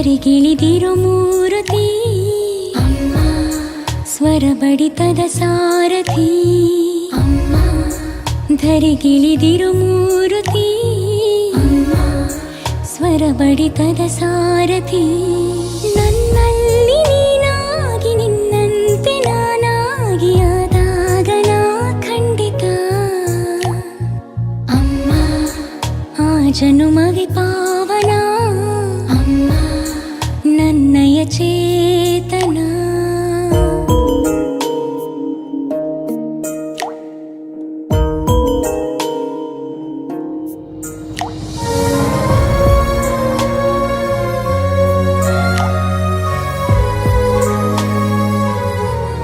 ಧರಿಗಿಳಿದಿರು ಮೂರುತಿ ಅಮ್ಮ, ಸ್ವರ ಬಡಿತದ ಸಾರಥಿ ಅಮ್ಮ, ಧರಿಗಿಳಿದಿರು ಮೂರುತಿ ಅಮ್ಮ, ಸ್ವರ ಬಡಿತದ ಸಾರಥಿ. ನನ್ನಲ್ಲಿ ನೀನಾಗಿ ನಿನ್ನಂತೆ ನಾನಾಗಿ ಆದಾಗ ನಾ ಖಂಡಿತ ಅಮ್ಮ, ಆ ಜನುಮ